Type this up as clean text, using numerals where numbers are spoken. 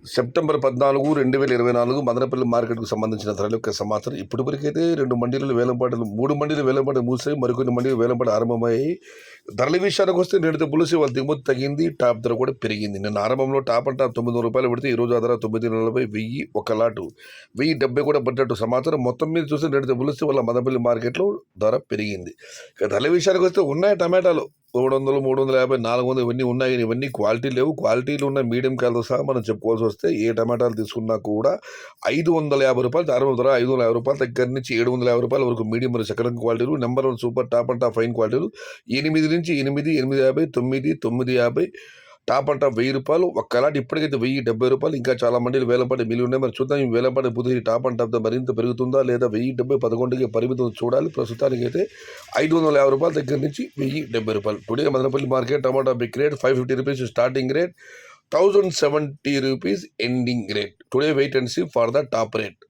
September 14, 2024 Madanapalle మార్కెట్కు సంబంధించిన ధరల యొక్క సమాచారం. ఇప్పటివరకైతే 2 మండీలు వేలంపాటలు 3 మండీలు వేలంపాట మూసాయి. మరికొన్ని మండీలు వేలంపాట ఆరంభమయ్యాయి. ధరల విషయానికి వస్తే నేటితో పులిసి వాళ్ళ దిగుమతి తగ్గింది. టాప్ ధర కూడా పెరిగింది. నిన్న ఆరంభంలో టాప్ అంట రూ. 900 పెడితే ఈరోజు ఆ ధర 940, 1000 ఒక లాటు 1070 కూడా పడ్డట్టు సమాచారం. మొత్తం మీద చూస్తే నేటితో పులిసి వాళ్ళ మదనపల్లి మార్కెట్లో ధర పెరిగింది. ఇక ధరల విషయానికి వస్తే ఉన్నాయి టమాటాలు 300, 350, 400 ఇవన్నీ ఉన్నాయి. ఇవన్నీ క్వాలిటీ లేవు. క్వాలిటీలు ఉన్న మీడియం కాయలతో సహా మనం చెప్పుకోవాల్సి వస్తే ఏ టమాటాలు తీసుకున్నా కూడా రూ. 550 ఆరంభ ధర రూ. 550 దగ్గర నుంచి రూ. 750 వరకు మీడియం మరియు సెకండ్ క్వాలిటీలు, number 1 super top and top fine క్వాలిటీలు 8 నుంచి 8, 850, 9, 950 టాప్ అంట రూ. 1000 ఒక్కలాంటి ఇప్పటికైతే రూ. 1070. ఇంకా చాలా మండీలు వేలంపాటి మిగిలి ఉన్నాయి. మరి చూద్దాం ఈ వేలంపాటి పూర్తి టాప్ అండ్ టాప్ మరింత పెరుగుతుందా లేదా 1070, 11కి పరిమితం చూడాలి. ప్రస్తుతానికి అయితే రూ. 550 దగ్గర నుంచి రూ. 1070. Today Madanapalli market tomato big rate ₹550 starting rate, ₹1070 ending rate. Today wait and see for the top rate.